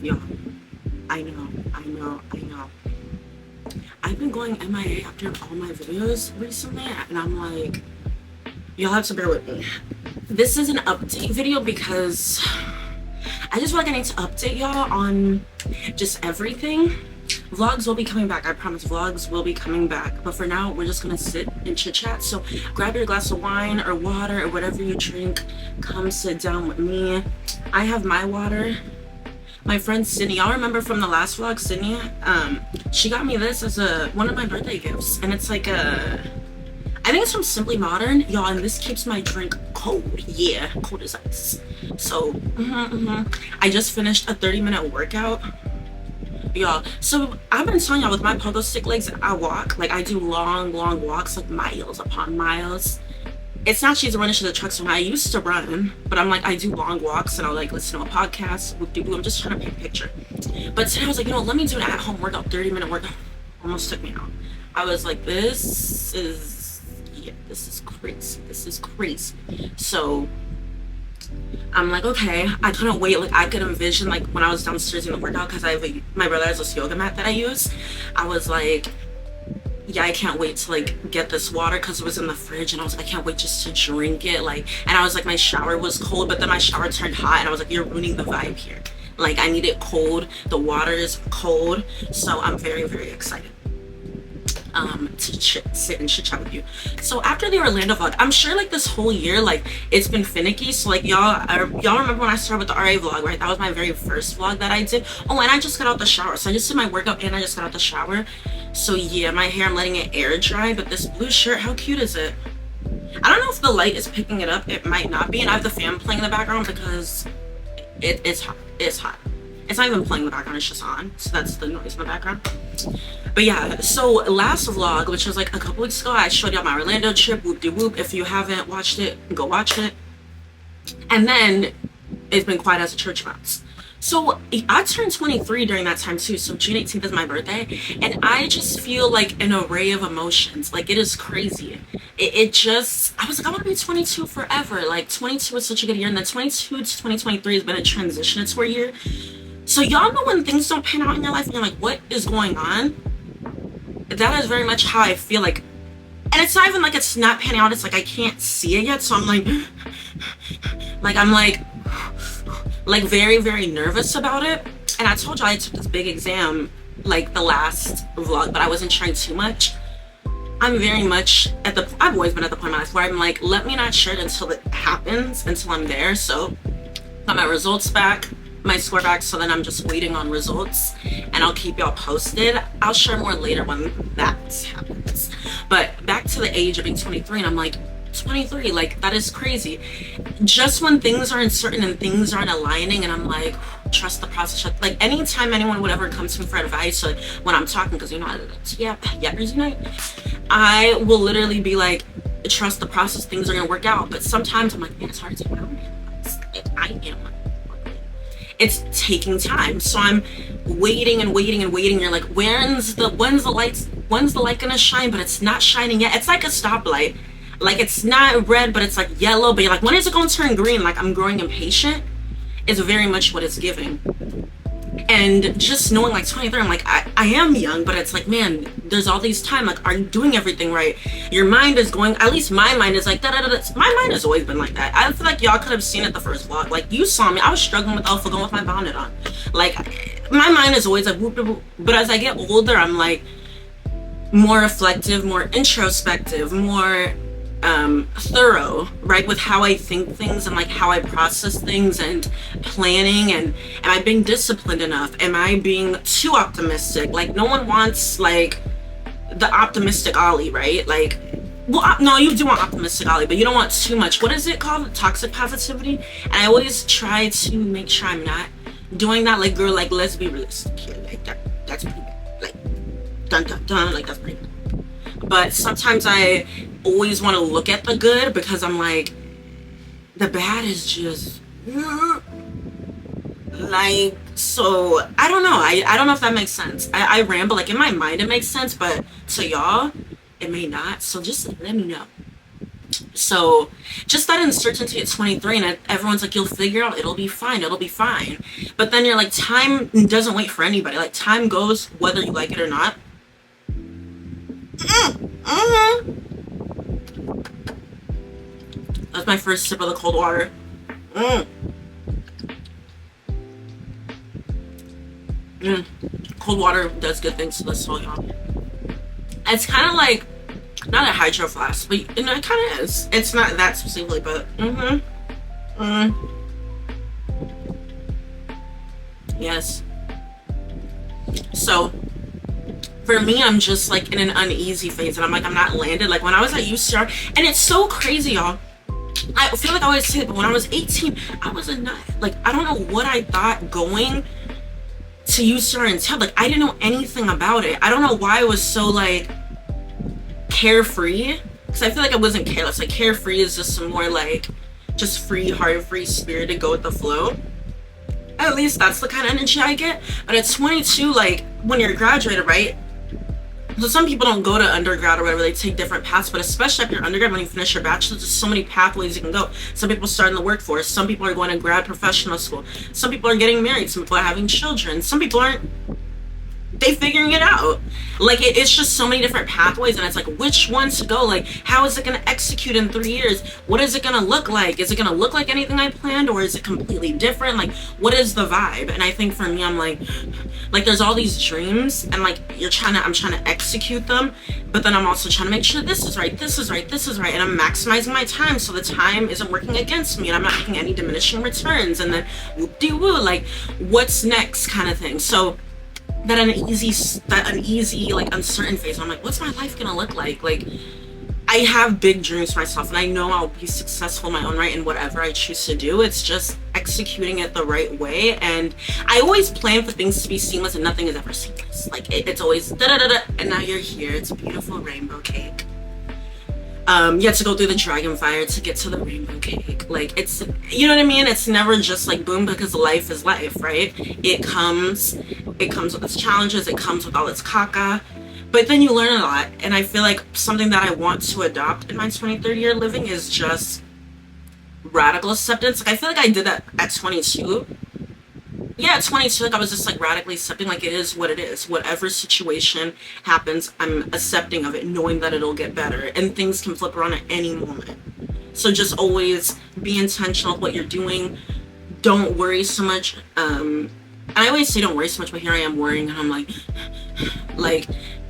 Y'all, I know. I've been going MIA after all my videos recently, and I'm like, y'all have to bear with me. This is an update video because I just feel like I need to update y'all on just everything. Vlogs will be coming back, I promise. Vlogs will be coming back, but for now we're just gonna sit and chit chat. So grab your glass of wine or water or whatever you drink, come sit down with me. I have my water. My friend Sydney, y'all remember from the last vlog, Sydney, she got me this as one of my birthday gifts, and it's like I think it's from Simply Modern, y'all, and this keeps my drink cold. Yeah, cold as ice. So I just finished a 30-minute workout, y'all. So I've been telling y'all, with my pogo stick legs, I walk, like I do long walks, like miles upon miles. It's not she's running to the trucks when I used to run, but I'm like, I do long walks and I'll like listen to a podcast. I'm just trying to paint a picture. But today I was like, let me do an at-home workout, 30-minute workout. Almost took me out. I was like, this is crazy. This is crazy. So I'm like, okay, I couldn't wait. Like I could envision like when I was downstairs in the workout, because my brother has this yoga mat that I use. I was like, yeah, I can't wait to like get this water, because it was in the fridge, and I was like, I can't wait just to drink it. Like, and I was like, my shower was cold, but then my shower turned hot, and I was like, you're ruining the vibe here. Like, I need it cold. The water is cold. So I'm very, very excited to sit and chit chat with you. So after the Orlando vlog, I'm sure like this whole year, like it's been finicky. So like y'all remember when I started with the RA vlog, right? That was my very first vlog that I did. Oh, and I just got out the shower. So I just did my workout and I just got out the shower. So yeah, my hair, I'm letting it air dry, but this blue shirt, how cute is it? I don't know if the light is picking it up. It might not be. And I have the fan playing in the background because it's hot. It's hot. It's not even playing in the background, it's just on. So that's the noise in the background. But yeah, so last vlog, which was like a couple weeks ago, I showed y'all my Orlando trip, whoop-de-whoop. If you haven't watched it, go watch it. And then it's been quiet as a church mouse. So I turned 23 during that time too. So June 18th is my birthday. And I just feel like an array of emotions. Like it is crazy. I was like, I want to be 22 forever. Like 22 was such a good year. And then 22 to 2023 has been a transition. It's 4 year. So y'all know when things don't pan out in your life and you're like, what is going on? That is very much how I feel like. And it's not even like it's not panning out. It's like I can't see it yet. So I'm like very, very nervous about it. And I told you I took this big exam like the last vlog, but I wasn't trying too much. I'm very much I've always been at the point in my life where I'm like, let me not share it until it happens, until I'm there. So got my results back, my score back, so then I'm just waiting on results, and I'll keep y'all posted. I'll share more later when that happens. But back to the age of being 23, and I'm like, 23, like that is crazy. Just when things aren't certain and things aren't aligning, and I'm like, trust the process. Like anytime anyone would ever come to me for advice, like when I'm talking, because Thursday night, I will literally be like, trust the process, things are gonna work out. But sometimes I'm like, man, it's hard to tell. It's taking time. So I'm waiting and waiting and waiting. You're like, when's the light gonna shine? But it's not shining yet. It's like a stoplight. Like it's not red, but it's like yellow. But you're like, when is it gonna turn green? Like I'm growing impatient. Is very much what it's giving. And just knowing like 23, I'm like, I am young, but it's like, man, there's all these time. Like, are you doing everything right? Your mind is going, at least my mind is like, da-da-da-da. My mind has always been like that. I feel like y'all could have seen it the first vlog. Like, you saw me. I was struggling with alpha going with my bonnet on. Like, my mind is always like, whoop, whoop, whoop. But as I get older, I'm like, more reflective, more introspective, more thorough, right, with how I think things and like how I process things and planning. And am I being disciplined enough? Am I being too optimistic? Like no one wants like the optimistic Ollie, right? Like, well, no, you do want optimistic Ollie, but you don't want too much. What is it called? Toxic positivity. And I always try to make sure I'm not doing that. Like, girl, like let's be realistic here. Like that's pretty bad. Like dun dun dun. Like that's pretty bad. But sometimes I always want to look at the good, because I'm like, the bad is just like, so I don't know. I don't know if that makes sense. I ramble. Like in my mind it makes sense, but to y'all it may not. So just let me know. So just that uncertainty at 23, and everyone's like, you'll figure out, it'll be fine, it'll be fine. But then you're like, time doesn't wait for anybody. Like, time goes whether you like it or not. That's my first sip of the cold water. Cold water does good things to the soul, y'all. It's kind of like, not a hydro flask, but you know, it kind of is. It's not that specifically, but yes. So for me, I'm just like in an uneasy phase, and I'm like, I'm not landed. Like when I was at UCR, and it's so crazy, y'all. I feel like I always say it, but when I was 18, I was a nut. Like, I don't know what I thought going to UCR and TED. Like, I didn't know anything about it. I don't know why I was so like carefree, because I feel like I wasn't careless. Like, carefree is just some more like just free heart, free spirit to go with the flow. At least that's the kind of energy I get. But at 22, like when you're graduated, right? So some people don't go to undergrad or whatever, they take different paths, but especially after your undergrad, when you finish your bachelor's, there's so many pathways you can go. Some people start in the workforce, some people are going to grad professional school, some people are getting married, some people are having children, some people aren't, they figuring it out. Like it's just so many different pathways, and it's like, which ones to go? Like, how is it going to execute in 3 years? What is it going to look like? Is it going to look like anything I planned, or is it completely different? Like, what is the vibe? And I think for me, I'm like there's all these dreams, and like I'm trying to execute them, but then I'm also trying to make sure this is right, this is right, this is right, and I'm maximizing my time so the time isn't working against me, and I'm not making any diminishing returns, and then whoop-de-woo, like what's next kind of thing. So that uneasy, like uncertain phase. I'm like, what's my life gonna look like? Like, I have big dreams for myself, and I know I'll be successful in my own right in whatever I choose to do. It's just executing it the right way. And I always plan for things to be seamless, and nothing is ever seamless. Like it's always da da da da, and now you're here. It's a beautiful rainbow cake. You have to go through the dragon fire to get to the rainbow cake. Like, it's, you know what I mean? It's never just like boom, because life is life, right? It comes with its challenges, it comes with all its caca, but then you learn a lot. And I feel like something that I want to adopt in my 23rd year living is just radical acceptance. Like, I feel like I did that at 22. Yeah, at 22, like I was just like radically accepting, like it is what it is. Whatever situation happens, I'm accepting of it, knowing that it'll get better, and things can flip around at any moment. So just always be intentional with what you're doing. Don't worry so much. And I always say don't worry so much, but here I am worrying, and I'm like,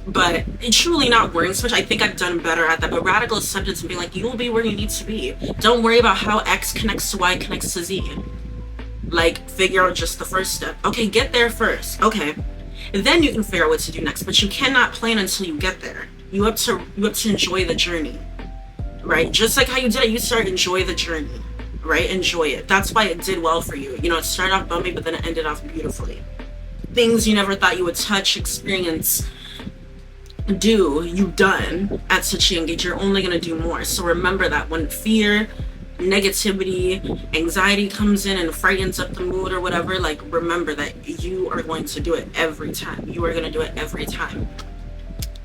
but truly not worrying so much. I think I've done better at that. But radical acceptance and being like, you will be where you need to be. Don't worry about how X connects to Y connects to Z. Like, figure out just the first step. Okay, get there first. Okay, then you can figure out what to do next. But you cannot plan until you get there. You have to enjoy the journey, right? Just like how you did it, you start enjoy the journey, right? Enjoy it. That's why it did well for you. You know, it started off bumpy, but then it ended off beautifully. Things you never thought you would touch, experience, do, you've done at such a young age. You're only gonna do more. So remember that when fear, negativity, anxiety comes in and frightens up the mood or whatever, like remember that you are going to do it every time. You are going to do it every time.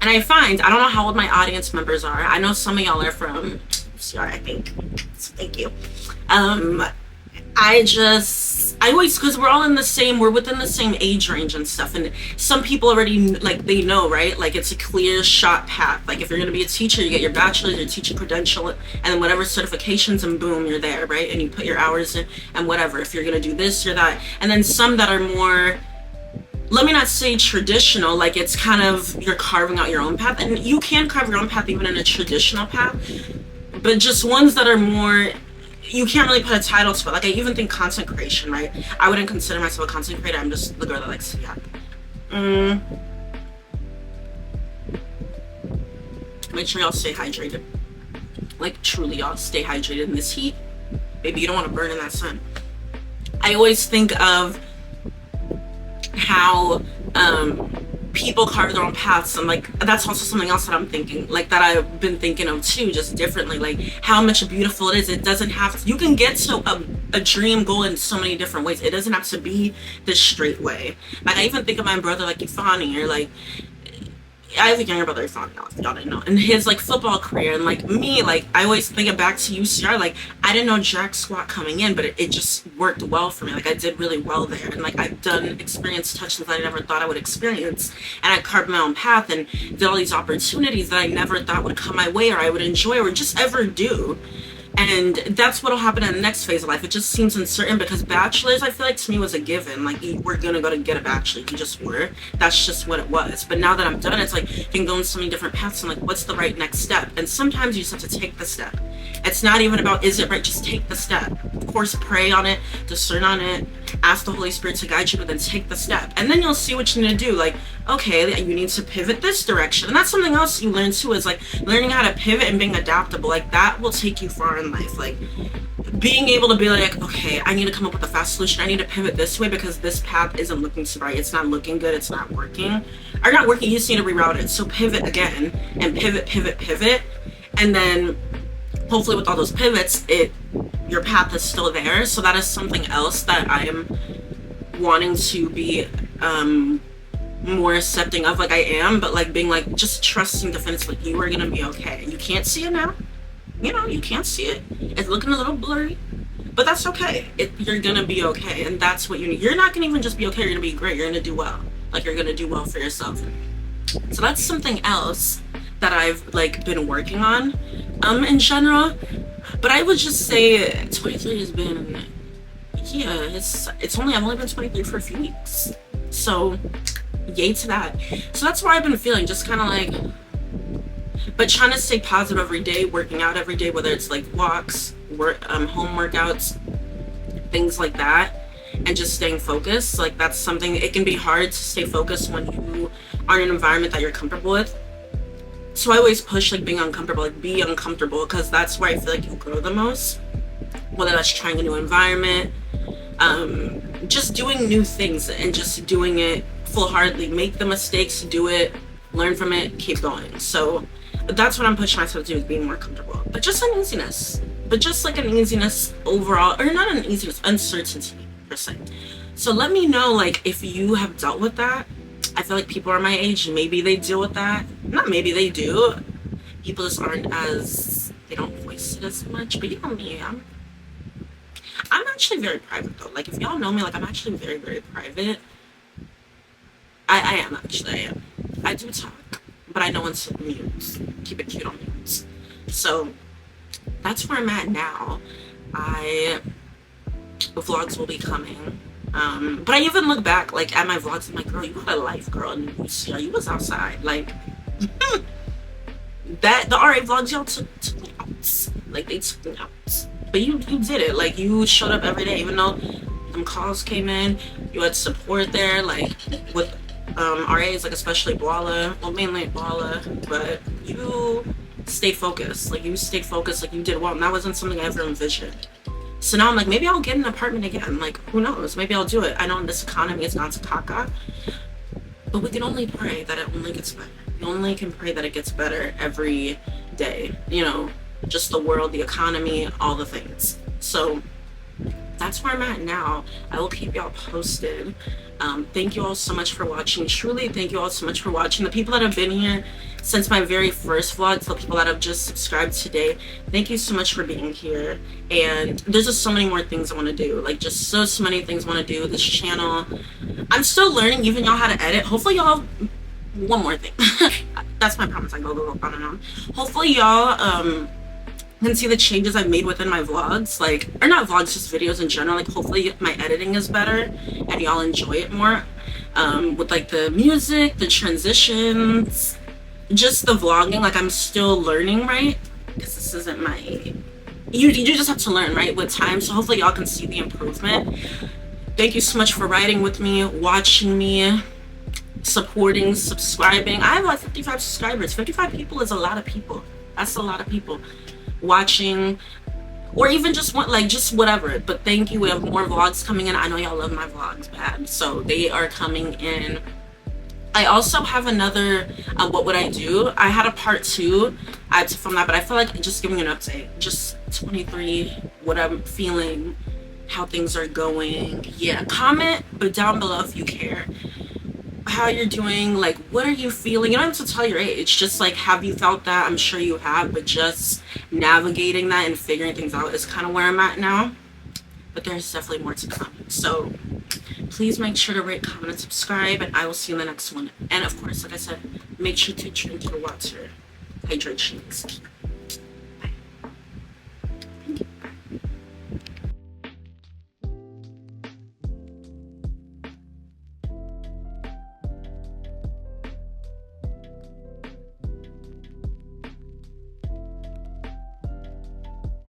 And I find, I don't know how old my audience members are. I know some of y'all are from CR, I think. So thank you. I always, because we're within the same age range and stuff, and some people already, like, they know, right? Like, it's a clear shot path. Like, if you're going to be a teacher, you get your bachelor's, your teaching credential, and then whatever certifications, and boom, you're there, right? And you put your hours in, and whatever. If you're going to do this or that. And then some that are more, let me not say traditional, like, it's kind of, you're carving out your own path, and you can carve your own path even in a traditional path, but just ones that are more, you can't really put a title to it. Like, I even think content creation, right? I wouldn't consider myself a content creator. I'm just the girl that likes to be happy. Make sure y'all stay hydrated. Like, truly, y'all stay hydrated in this heat. Maybe you don't want to burn in that sun. I always think of how people carve their own paths, and like that's also something else that I'm thinking, like that I've been thinking of too, just differently, like how much beautiful it is. It doesn't have to, you can get to a dream goal in so many different ways. It doesn't have to be this straight way. Like, I even think of my brother, like Ifani, or like I have a younger brother, if y'all didn't know, and his like football career, and like me, like I always think it back to UCR. Like I didn't know jack squat coming in, but it just worked well for me. Like I did really well there, and like I've done experienced touches that I never thought I would experience, and I carved my own path and did all these opportunities that I never thought would come my way or I would enjoy or just ever do. And that's what'll happen in the next phase of life. It just seems uncertain because bachelors, I feel like to me was a given. Like you were gonna go to get a bachelor, you just were. That's just what it was. But now that I'm done, it's like you can go in so many different paths and like what's the right next step? And sometimes you just have to take the step. It's not even about is it right, just take the step. Of course, pray on it, discern on it, ask the Holy Spirit to guide you, but then take the step. And then you'll see what you need to do. Like, okay, you need to pivot this direction. And that's something else you learn too, is like learning how to pivot and being adaptable. Like that will take you far in life. Like being able to be like, okay, I need to come up with a fast solution. I need to pivot this way because this path isn't looking so right. It's not looking good. It's not working. Or not working, you just need to reroute it. So pivot again and pivot. And then hopefully with all those pivots, your path is still there. So that is something else that I am wanting to be more accepting of, like I am, but like being like just trusting definitively you are gonna be okay. You can't see it now. You know, you can't see it. It's looking a little blurry, but that's okay. You're gonna be okay, and that's what you need. You're not gonna even just be okay. You're gonna be great. You're gonna do well. Like you're gonna do well for yourself. So that's something else that I've like been working on, in general. But I would just say 23 has been, yeah, it's only I've only been 23 for a few weeks. So yay to that. So that's where I've been feeling, just kind of like, but trying to stay positive every day, working out every day, whether it's like walks, home workouts, things like that, and just staying focused. Like that's something, it can be hard to stay focused when you are in an environment that you're comfortable with. So I always push like being uncomfortable, like be uncomfortable, because that's where I feel like you grow the most. Whether that's trying a new environment, just doing new things and just doing it full-heartedly. Make the mistakes, do it, learn from it, keep going. So that's what I'm pushing myself to do, is being more comfortable. But just an easiness. But just like an easiness overall, or not an easiness, uncertainty per se. So let me know like if you have dealt with that. I feel like people are my age, maybe they deal with that. Not maybe, they do. People just aren't as, they don't voice it as much. But you know me, I'm actually very private though. Like if y'all know me, like I'm actually very, very private. I am actually, I am. I do talk, but I know when to mute. Keep it cute on mute. So that's where I'm at now. The vlogs will be coming. But I even look back like at my vlogs, I'm like, girl, you had a life, girl, and you was outside. Like that the RA vlogs, y'all took me out. Like they took me out. But you did it. Like you showed up every day, even though some calls came in, you had support there, like with RAs, like especially Boala, well mainly Boala, but you stayed focused. Like you stayed focused, like you did well, and that wasn't something I ever envisioned. So now I'm like, maybe I'll get an apartment again. Like, who knows? Maybe I'll do it. I know in this economy it's not to caca, but we can only pray that it only gets better. We only can pray that it gets better every day. You know, just the world, the economy, all the things. So that's where I'm at now. I will keep y'all posted. Thank you all so much for watching. Truly, thank you all so much for watching. The people that have been here since my very first vlog, the people that have just subscribed today, thank you so much for being here. And there's just so many more things I want to do. Like just so many things I want to do. This channel, I'm still learning even y'all how to edit. Hopefully y'all, one more thing. That's my promise. I go on and on. Hopefully y'all can see the changes I've made within my vlogs, like, or not vlogs, just videos in general. Like hopefully my editing is better and y'all enjoy it more, with like the music, the transitions, just the vlogging. Like I'm still learning, right? Because this isn't my, you just have to learn, right, with time. So hopefully y'all can see the improvement. Thank you so much for riding with me, watching me, supporting, subscribing. I have like 55 subscribers. 55 people is a lot of people. That's a lot of people watching, or even just want, like, just whatever. But thank you. We have more vlogs coming in. I know y'all love my vlogs bad, so they are coming in. I also have another what would I do, I had a part 2 from that, but I feel like just giving an update, just 23, what I'm feeling, how things are going. Yeah, comment but down below if you care. how you're doing, like what are you feeling. You don't have to tell your age, just like have you felt that? I'm sure you have, but just navigating that and figuring things out is kind of where I'm at now, but there's definitely more to come. So please make sure to rate, comment, and subscribe, and I will see you in the next one. And of course, like I said, make sure to drink your water. Hydration is key.